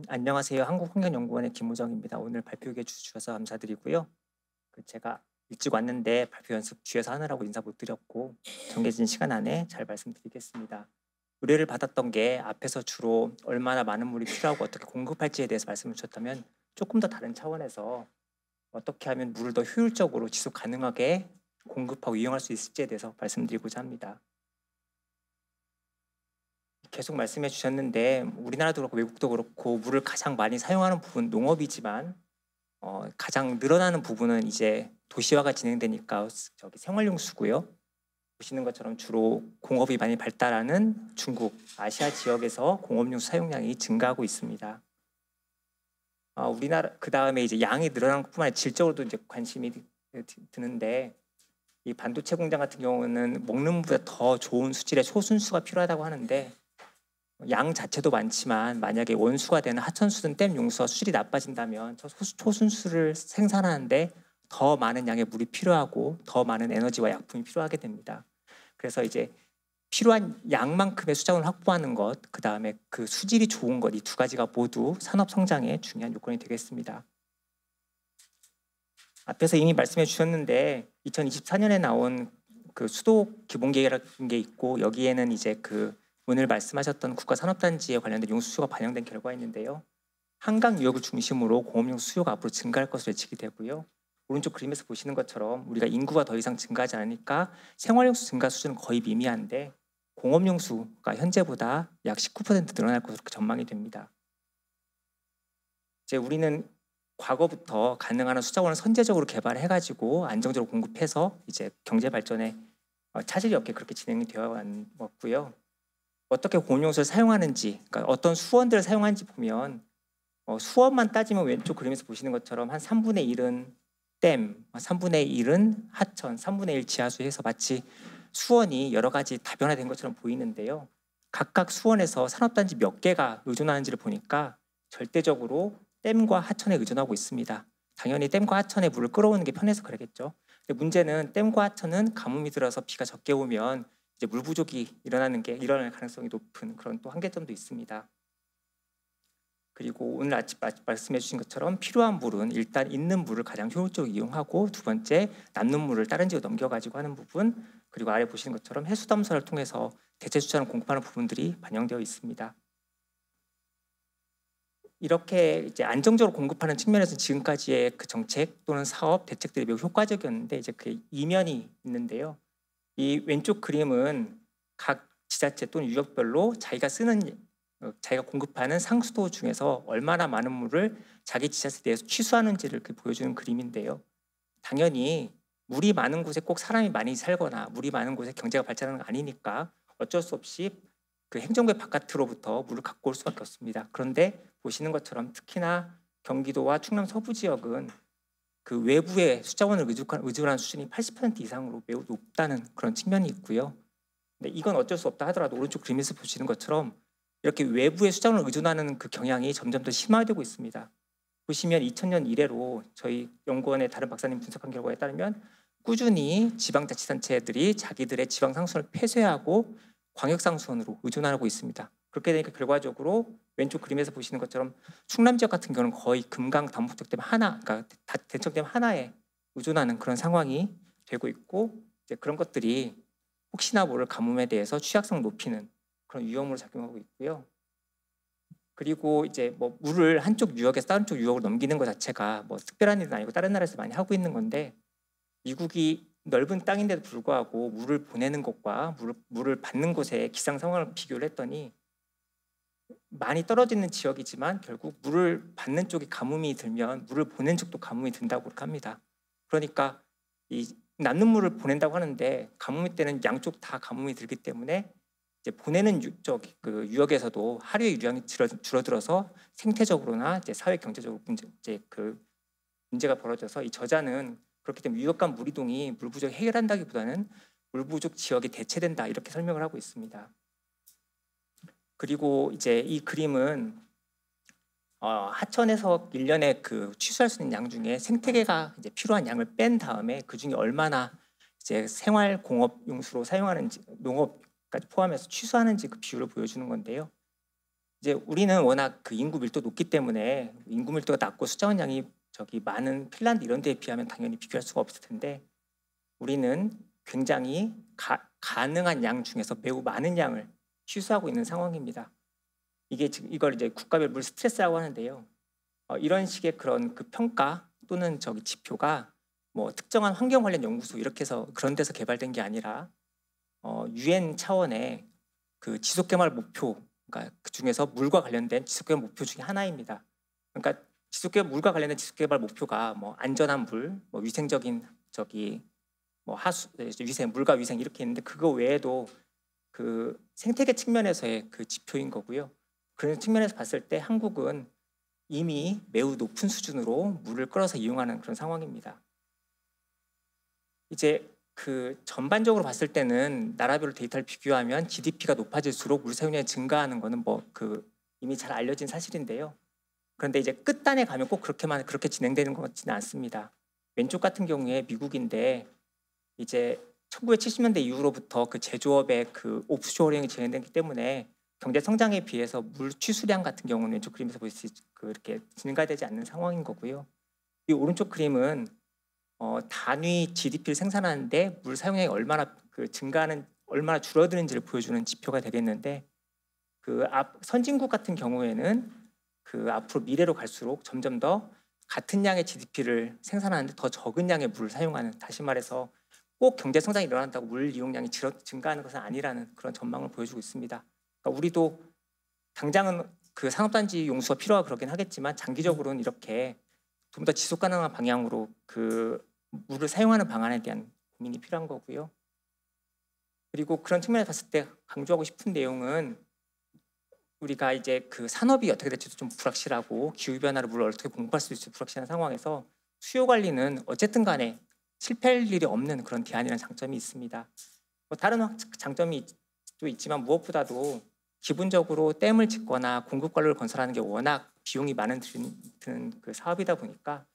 안녕하세요. 한국환경연구원의 김우정입니다. 오늘 발표기에 주셔서 감사드리고요. 제가 일찍 왔는데 발표 연습 뒤에서 하느라고 인사 못 드렸고 정해진 시간 안에 잘 말씀드리겠습니다. 의뢰를 받았던 게 앞에서 주로 얼마나 많은 물이 필요하고 어떻게 공급할지에 대해서 말씀을 주셨다면 조금 더 다른 차원에서 어떻게 하면 물을 더 효율적으로 지속 가능하게 공급하고 이용할 수 있을지에 대해서 말씀드리고자 합니다. 계속 말씀해 주셨는데 우리나라도 그렇고 외국도 그렇고 물을 가장 많이 사용하는 부분 농업이지만 가장 늘어나는 부분은 이제 도시화가 진행되니까 저기 생활용 수고요. 보시는 것처럼 주로 공업이 많이 발달하는 중국, 아시아 지역에서 공업용 사용량이 증가하고 있습니다. 우리나라 그 다음에 이제 양이 늘어나는 것뿐만 아니라 질적으로도 이제 관심이 드는데 이 반도체 공장 같은 경우는 먹는 물보다 더 좋은 수질의 초순수가 필요하다고 하는데 양 자체도 많지만 만약에 원수가 되는 하천수든 댐 용수가 수질이 나빠진다면 저 초순수를 생산하는데 더 많은 양의 물이 필요하고 더 많은 에너지와 약품이 필요하게 됩니다. 그래서 이제 필요한 양만큼의 수자원을 확보하는 것, 그 다음에 그 수질이 좋은 것, 이 두 가지가 모두 산업 성장의 중요한 요건이 되겠습니다. 앞에서 이미 말씀해 주셨는데 2024년에 나온 그 수도 기본계획이라는 게 있고 여기에는 이제 그 오늘 말씀하셨던 국가산업단지에 관련된 용수수요가 반영된 결과인데요. 한강 유역을 중심으로 공업용 수요가 앞으로 증가할 것으로 예측이 되고요. 오른쪽 그림에서 보시는 것처럼 우리가 인구가 더 이상 증가하지 않으니까 생활용수 증가 수준은 거의 미미한데 공업용수가 현재보다 약 19% 늘어날 것으로 전망이 됩니다. 이제 우리는 과거부터 가능한 수자원을 선제적으로 개발해가지고 안정적으로 공급해서 이제 경제 발전에 차질이 없게 그렇게 진행이 되어 왔고요. 어떻게 공용수를 사용하는지, 그러니까 어떤 수원들을 사용하는지 보면 수원만 따지면 왼쪽 그림에서 보시는 것처럼 한 3분의 1은 댐, 3분의 1은 하천, 3분의 1 지하수 해서 마치 수원이 여러 가지 다변화된 것처럼 보이는데요. 각각 수원에서 산업단지 몇 개가 의존하는지를 보니까 절대적으로 댐과 하천에 의존하고 있습니다. 당연히 댐과 하천에 물을 끌어오는 게 편해서 그러겠죠. 근데 문제는 댐과 하천은 가뭄이 들어서 비가 적게 오면 이제 물 부족이 일어날 가능성이 높은 그런 또 한계점도 있습니다. 그리고 오늘 아침 말씀해 주신 것처럼 필요한 물은 일단 있는 물을 가장 효율적으로 이용하고 두 번째 남는 물을 다른 지역으로 넘겨가지고 하는 부분, 그리고 아래 보시는 것처럼 해수담수를 통해서 대체 수자를 공급하는 부분들이 반영되어 있습니다. 이렇게 이제 안정적으로 공급하는 측면에서 지금까지의 그 정책 또는 사업 대책들이 매우 효과적이었는데 이제 그 이면이 있는데요. 이 왼쪽 그림은 각 지자체 또는 유역별로 자기가 공급하는 상수도 중에서 얼마나 많은 물을 자기 지자체에 대해서 취수하는지를 보여주는 그림인데요. 당연히 물이 많은 곳에 꼭 사람이 많이 살거나 물이 많은 곳에 경제가 발전하는 건 아니니까 어쩔 수 없이 그 행정구역 바깥으로부터 물을 갖고 올 수밖에 없습니다. 그런데 보시는 것처럼 특히나 경기도와 충남 서부 지역은 그 외부의 수자원을 의존하는 수준이 80% 이상으로 매우 높다는 그런 측면이 있고요. 근데 이건 어쩔 수 없다 하더라도 오른쪽 그림에서 보시는 것처럼 이렇게 외부의 수자원을 의존하는 그 경향이 점점 더 심화되고 있습니다. 보시면 2000년 이래로 저희 연구원의 다른 박사님 분석한 결과에 따르면 꾸준히 지방자치단체들이 자기들의 지방상수원을 폐쇄하고 광역상수원으로 의존하고 있습니다. 그렇게 되니까 결과적으로 왼쪽 그림에서 보시는 것처럼 충남 지역 같은 경우는 거의 금강 담보특댐 하나, 그러니까 대청댐 하나에 의존하는 그런 상황이 되고 있고 이제 그런 것들이 혹시나 모를 가뭄에 대해서 취약성 높이는 그런 위험으로 작용하고 있고요. 그리고 이제 뭐 물을 한쪽 유역에서 다른 쪽 유역으로 넘기는 것 자체가 뭐 특별한 일은 아니고 다른 나라에서 많이 하고 있는 건데 미국이 넓은 땅인데도 불구하고 물을 보내는 것과 물을 받는 곳의 기상 상황을 비교를 했더니 많이 떨어지는 지역이지만 결국 물을 받는 쪽이 가뭄이 들면 물을 보낸 쪽도 가뭄이 든다고 그렇게 합니다. 그러니까 이 남는 물을 보낸다고 하는데 가뭄이 때는 양쪽 다 가뭄이 들기 때문에 이제 보내는 그 유역에서도 하류의 유량이 줄어들어서 생태적으로나 이제 사회 경제적으로 문제가 벌어져서 이 저자는 그렇기 때문에 유역 간 물 이동이 물 부족을 해결한다기보다는 물 부족 지역이 대체된다 이렇게 설명을 하고 있습니다. 그리고 이제 이 그림은 하천에서 1년에 그 취수할 수 있는 양 중에 생태계가 이제 필요한 양을 뺀 다음에 그 중에 얼마나 이제 생활 공업 용수로 사용하는지 농업까지 포함해서 취수하는지 그 비율을 보여주는 건데요. 이제 우리는 워낙 그 인구 밀도 높기 때문에 인구 밀도가 낮고 숫자원량이 많은 핀란드 이런 데에 비하면 당연히 비교할 수가 없을 텐데 우리는 굉장히 가능한 양 중에서 매우 많은 양을 취수하고 있는 상황입니다. 이게 지금 이걸 이제 국가별 물 스트레스라고 하는데요. 이런 식의 그런 그 평가 또는 지표가 뭐 특정한 환경 관련 연구소 이렇게 해서 그런 데서 개발된 게 아니라 UN 차원의 그 지속개발 목표, 그러니까 그 중에서 물과 관련된 지속개발 목표 중에 하나입니다. 그러니까 물과 관련된 지속개발 목표가 뭐 안전한 물, 뭐 위생적인 뭐 하수, 위생, 물과 위생 이렇게 있는데 그거 외에도 그 생태계 측면에서의 그 지표인 거고요. 그런 측면에서 봤을 때 한국은 이미 매우 높은 수준으로 물을 끌어서 이용하는 그런 상황입니다. 이제 그 전반적으로 봤을 때는 나라별로 데이터를 비교하면 GDP가 높아질수록 물 사용량이 증가하는 거는 뭐 그 이미 잘 알려진 사실인데요. 그런데 이제 끝단에 가면 꼭 그렇게 진행되는 것 같지는 않습니다. 왼쪽 같은 경우에 미국인데 이제 1970년대 이후로부터 그 제조업의 그 오프쇼어링이 진행되기 때문에 경제 성장에 비해서 물 취수량 같은 경우는 왼쪽 그림에서 볼 수 그렇게 증가되지 않는 상황인 거고요. 이 오른쪽 그림은 단위 GDP를 생산하는데 물 사용량이 얼마나 얼마나 줄어드는지를 보여주는 지표가 되겠는데 그 선진국 같은 경우에는 그 앞으로 미래로 갈수록 점점 더 같은 양의 GDP를 생산하는데 더 적은 양의 물을 사용하는, 다시 말해서 꼭 경제 성장이 일어난다고 물 이용량이 증가하는 것은 아니라는 그런 전망을 보여주고 있습니다. 그러니까 우리도 당장은 그 산업단지 용수가 필요하고 그러긴 하겠지만 장기적으로는 이렇게 좀 더 지속 가능한 방향으로 그 물을 사용하는 방안에 대한 고민이 필요한 거고요. 그리고 그런 측면에서 봤을 때 강조하고 싶은 내용은 우리가 이제 그 산업이 어떻게 될지도 좀 불확실하고 기후변화로 물을 어떻게 공급할 수 있을지 불확실한 상황에서 수요 관리는 어쨌든 간에 실패할 일이 없는 그런 대안이라는 장점이 있습니다. 뭐 다른 장점이 또 있지만 무엇보다도 기본적으로 댐을 짓거나 공급 관로를 건설하는 게 워낙 비용이 많은 드는 그 사업이다 보니까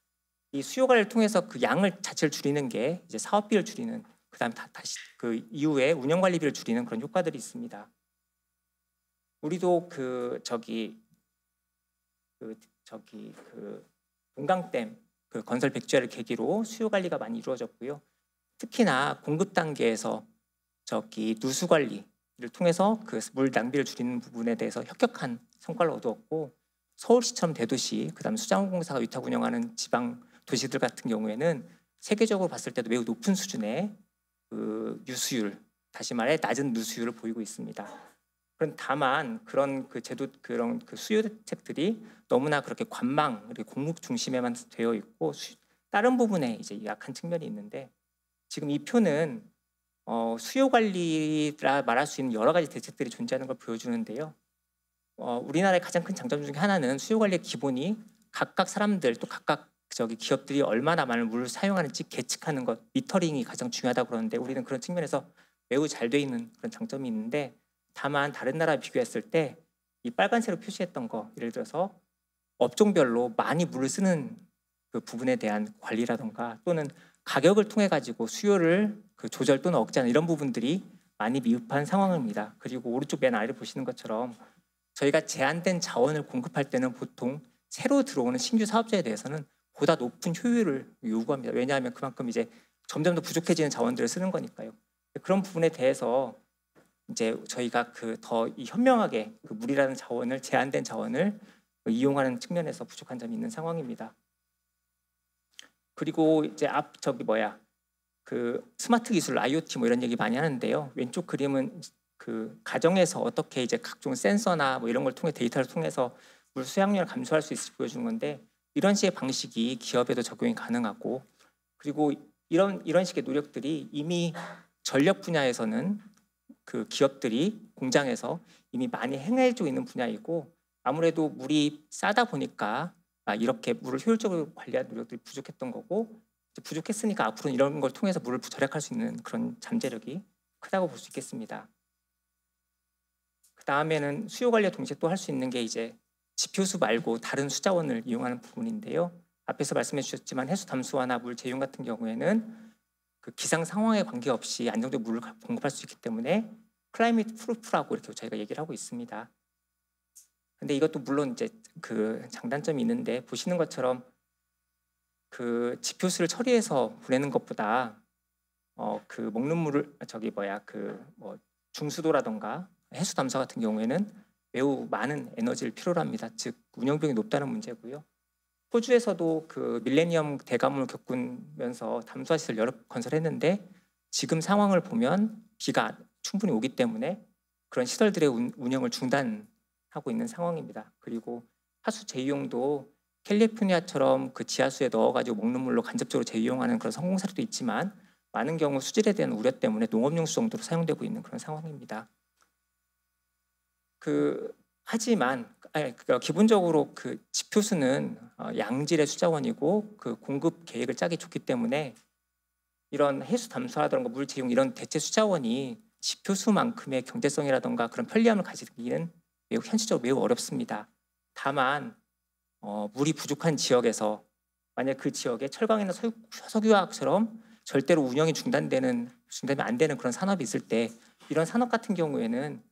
이 수요 관리를 통해서 그 양을 자체를 줄이는 게 이제 사업비를 줄이는, 그다음 다시 그 이후에 운영 관리비를 줄이는 그런 효과들이 있습니다. 우리도 그 동강댐 그 건설 100주년을 계기로 수요 관리가 많이 이루어졌고요. 특히나 공급 단계에서 누수 관리를 통해서 그 물 낭비를 줄이는 부분에 대해서 혁혁한 성과를 얻었고, 서울시처럼 대도시, 그다음 수자원공사가 위탁 운영하는 지방 도시들 같은 경우에는 세계적으로 봤을 때도 매우 높은 수준의 그 유수율, 다시 말해 낮은 누수율을 보이고 있습니다. 다만 그런 그 수요 대책들이 너무나 그렇게 관망, 이렇게 공급 중심에만 되어 있고 다른 부분에 이제 약한 측면이 있는데, 지금 이 표는 수요 관리라 말할 수 있는 여러 가지 대책들이 존재하는 걸 보여주는데요. 우리나라의 가장 큰 장점 중에 하나는 수요 관리의 기본이 각각 사람들 또 각각 기업들이 얼마나 많은 물을 사용하는지 계측하는 것, 미터링이 가장 중요하다고 그러는데 우리는 그런 측면에서 매우 잘 돼 있는 그런 장점이 있는데, 다만 다른 나라 비교했을 때 이 빨간색으로 표시했던 거, 예를 들어서 업종별로 많이 물을 쓰는 그 부분에 대한 관리라던가 또는 가격을 통해 가지고 수요를 그 조절 또는 억제하는 이런 부분들이 많이 미흡한 상황입니다. 그리고 오른쪽 맨 아래를 보시는 것처럼 저희가 제한된 자원을 공급할 때는 보통 새로 들어오는 신규 사업자에 대해서는 보다 높은 효율을 요구합니다. 왜냐하면 그만큼 이제 점점 더 부족해지는 자원들을 쓰는 거니까요. 그런 부분에 대해서 이제 저희가 더 현명하게 그 물이라는 자원을, 제한된 자원을 이용하는 측면에서 부족한 점이 있는 상황입니다. 그리고 이제 그 스마트 기술, IoT 뭐 이런 얘기 많이 하는데요. 왼쪽 그림은 그 가정에서 어떻게 이제 각종 센서나 뭐 이런 걸 통해 데이터를 통해서 물 수용량을 감소할 수 있을지 보여주는 건데, 이런 식의 방식이 기업에도 적용이 가능하고, 그리고 이런 식의 노력들이 이미 전력 분야에서는 그 기업들이 공장에서 이미 많이 행해지고 있는 분야이고, 아무래도 물이 싸다 보니까 이렇게 물을 효율적으로 관리하는 노력들이 부족했던 거고, 부족했으니까 앞으로는 이런 걸 통해서 물을 절약할 수 있는 그런 잠재력이 크다고 볼 수 있겠습니다. 그 다음에는 수요 관리와 동시에 또 할 수 있는 게 이제 지표수 말고 다른 수자원을 이용하는 부분인데요. 앞에서 말씀해 주셨지만 해수 담수화나 물 재용 같은 경우에는 그 기상 상황에 관계없이 안정적으로 물을 공급할 수 있기 때문에 클라이밋 프루프라고 이렇게 저희가 얘기를 하고 있습니다. 근데 이것도 물론 이제 그 장단점이 있는데, 보시는 것처럼 그 지표수를 처리해서 보내는 것보다 그 먹는 물을 그 뭐 중수도라던가 해수 담사 같은 경우에는 매우 많은 에너지를 필요로 합니다. 즉 운영비용이 높다는 문제고요. 호주에서도 그 밀레니엄 대가뭄을 겪으면서 담수화 시설 여러 건설했는데, 지금 상황을 보면 비가 충분히 오기 때문에 그런 시설들의 운영을 중단하고 있는 상황입니다. 그리고 하수 재이용도 캘리포니아처럼 그 지하수에 넣어가지고 먹는 물로 간접적으로 재이용하는 그런 성공 사례도 있지만, 많은 경우 수질에 대한 우려 때문에 농업용수 정도로 사용되고 있는 그런 상황입니다. 하지만 기본적으로 그 지표수는 양질의 수자원이고 그 공급 계획을 짜기 좋기 때문에 이런 해수 담수화라든가 물 제용 이런 대체 수자원이 지표수만큼의 경제성이라든가 그런 편리함을 가지기는 매우 현실적으로 매우 어렵습니다. 다만 물이 부족한 지역에서 만약 그 지역에 철강이나 석유화학처럼 절대로 운영이 중단되면 안 되는 그런 산업이 있을 때, 이런 산업 같은 경우에는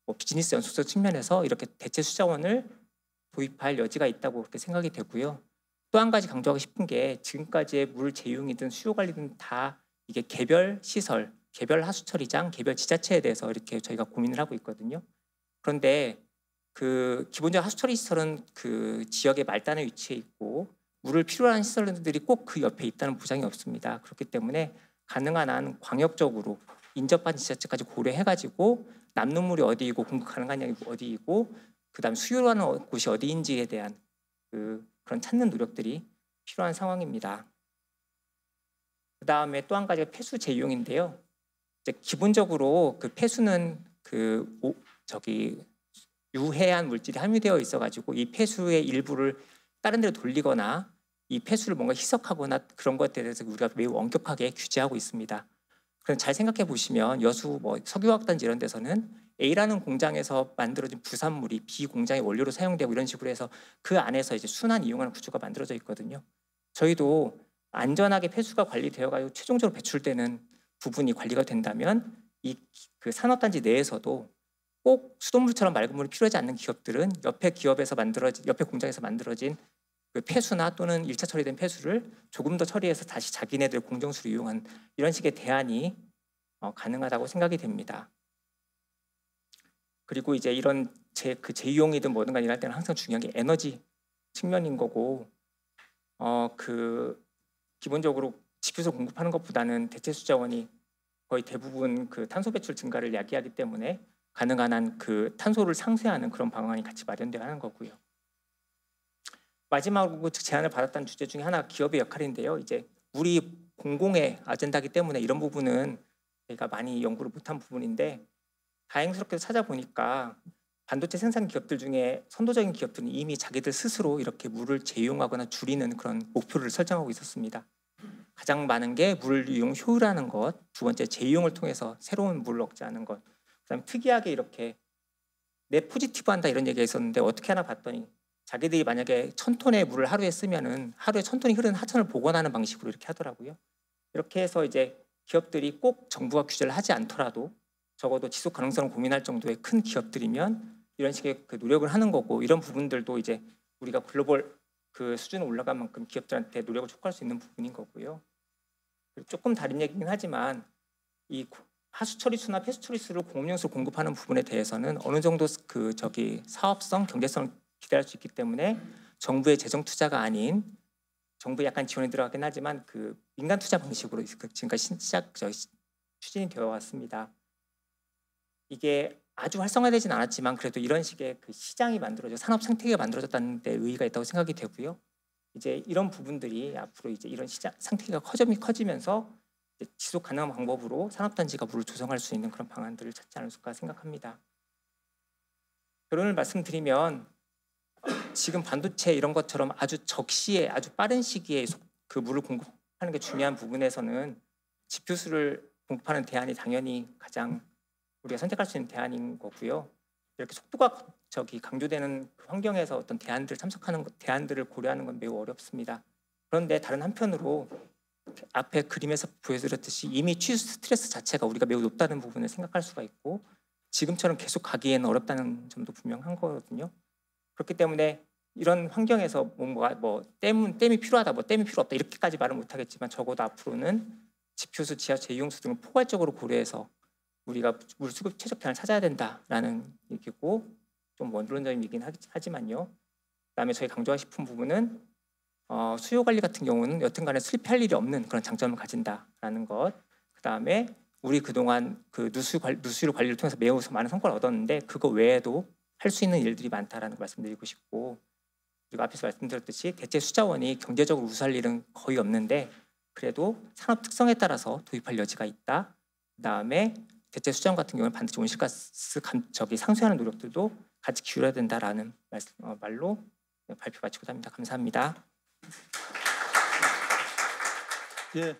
뭐 비즈니스 연속성 측면에서 이렇게 대체 수자원을 도입할 여지가 있다고 그렇게 생각이 되고요. 또 한 가지 강조하고 싶은 게, 지금까지의 물 제용이든 수요 관리든 다 이게 개별 시설, 개별 하수 처리장, 개별 지자체에 대해서 이렇게 저희가 고민을 하고 있거든요. 그런데 그 기본적 하수 처리 시설은 그 지역의 말단에 위치해 있고, 물을 필요로 하는 시설들이 꼭 그 옆에 있다는 보장이 없습니다. 그렇기 때문에 가능한 한 광역적으로 인접한 지자체까지 고려해가지고 남는 물이 어디이고 공급 가능한 양이 어디이고 그다음 수요하는 곳이 어디인지에 대한 그런 찾는 노력들이 필요한 상황입니다. 그다음에 또 한 가지가 폐수 재이용인데요. 이제 기본적으로 그 폐수는 유해한 물질이 함유되어 있어가지고 이 폐수의 일부를 다른 데로 돌리거나 이 폐수를 뭔가 희석하거나 그런 것들에 대해서 우리가 매우 엄격하게 규제하고 있습니다. 그럼 잘 생각해 보시면 여수 뭐 석유화학단지 이런 데서는 A라는 공장에서 만들어진 부산물이 B 공장의 원료로 사용되고 이런 식으로 해서 그 안에서 이제 순환 이용하는 구조가 만들어져 있거든요. 저희도 안전하게 폐수가 관리되어 가지고 최종적으로 배출되는 부분이 관리가 된다면 그 산업단지 내에서도 꼭 수돗물처럼 맑은 물이 필요하지 않는 기업들은 옆에 공장에서 만들어진 그 폐수나 또는 1차 처리된 폐수를 조금 더 처리해서 다시 자기네들 공정수로 이용한 이런 식의 대안이 가능하다고 생각이 됩니다. 그리고 이제 이런 재이용이든 뭐든 간에 일할 때는 항상 중요한 게 에너지 측면인 거고, 기본적으로 지표수 공급하는 것보다는 대체 수자원이 거의 대부분 그 탄소 배출 증가를 야기하기 때문에 가능한 한 그 탄소를 상쇄하는 그런 방안이 같이 마련돼야 하는 거고요. 마지막으로 제안을 받았던 주제 중에 하나가 기업의 역할인데요. 이제 우리 공공의 아젠다이기 때문에 이런 부분은 저희가 많이 연구를 못한 부분인데, 다행스럽게 찾아보니까 반도체 생산 기업들 중에 선도적인 기업들은 이미 자기들 스스로 이렇게 물을 재이용하거나 줄이는 그런 목표를 설정하고 있었습니다. 가장 많은 게 물 이용 효율화하는 것, 두 번째 재이용을 통해서 새로운 물을 억제하는 것, 그다음에 특이하게 이렇게 넷 포지티브한다 이런 얘기가 있었는데, 어떻게 하나 봤더니 자기들이 만약에 1000톤의 물을 하루에 쓰면은 하루에 1000톤이 흐르는 하천을 복원하는 방식으로 이렇게 하더라고요. 이렇게 해서 이제 기업들이 꼭 정부가 규제를 하지 않더라도 적어도 지속 가능성을 고민할 정도의 큰 기업들이면 이런 식의 그 노력을 하는 거고, 이런 부분들도 이제 우리가 글로벌 그 수준에 올라간 만큼 기업들한테 노력을 촉구할 수 있는 부분인 거고요. 조금 다른 얘기긴 하지만 이 하수 처리수나 폐수 처리수를 공업용수로 공급하는 부분에 대해서는 어느 정도 사업성, 경제성을 기대할 수 있기 때문에 정부의 재정 투자가 아닌, 정부에 약간 지원이 들어가긴 하지만 그 민간 투자 방식으로 지금까지 추진이 되어 왔습니다. 이게 아주 활성화되진 않았지만 그래도 이런 식의 그 시장이 산업 생태계가 만들어졌다는 데 의의가 있다고 생각이 되고요. 이제 이런 부분들이 앞으로 이제 이런 시장 생태계가 커지면서 이제 지속 가능한 방법으로 산업단지가 물을 조성할 수 있는 그런 방안들을 찾지 않을까 생각합니다. 결론을 말씀드리면, 지금 반도체 이런 것처럼 아주 적시에 아주 빠른 시기에 그 물을 공급하는 게 중요한 부분에서는 지표수를 공급하는 대안이 당연히 가장 우리가 선택할 수 있는 대안인 거고요. 이렇게 속도가 강조되는 환경에서 어떤 대안들을 고려하는 건 매우 어렵습니다. 그런데 다른 한편으로 앞에 그림에서 보여드렸듯이 이미 취수 스트레스 자체가 우리가 매우 높다는 부분을 생각할 수가 있고, 지금처럼 계속 가기에는 어렵다는 점도 분명한 거거든요. 그렇기 때문에 이런 환경에서 뭔가 댐이 필요하다, 댐이 필요 없다 이렇게까지 말은 못하겠지만 적어도 앞으로는 집효수, 지하수, 이용수 등을 포괄적으로 고려해서 우리가 물 수급 최적단을 찾아야 된다라는 얘기고 좀 원론적인 얘기긴 하지만요. 그다음에 저희 강조하고 싶은 부분은 수요 관리 같은 경우는 여튼간에 실패할 일이 없는 그런 장점을 가진다라는 것. 그다음에 우리 그동안 그 누수율 관리를 통해서 매우 많은 성과를 얻었는데 그거 외에도 할 수 있는 일들이 많다라는 걸 말씀드리고 싶고, 그리고 앞에서 말씀드렸듯이 대체 수자원이 경제적으로 우수할 일은 거의 없는데 그래도 산업 특성에 따라서 도입할 여지가 있다. 그다음에 대체 수자원 같은 경우는 반드시 온실가스 상쇄하는 노력들도 같이 기울여야 된다라는 말로 발표 마치고자 합니다. 감사합니다. 예.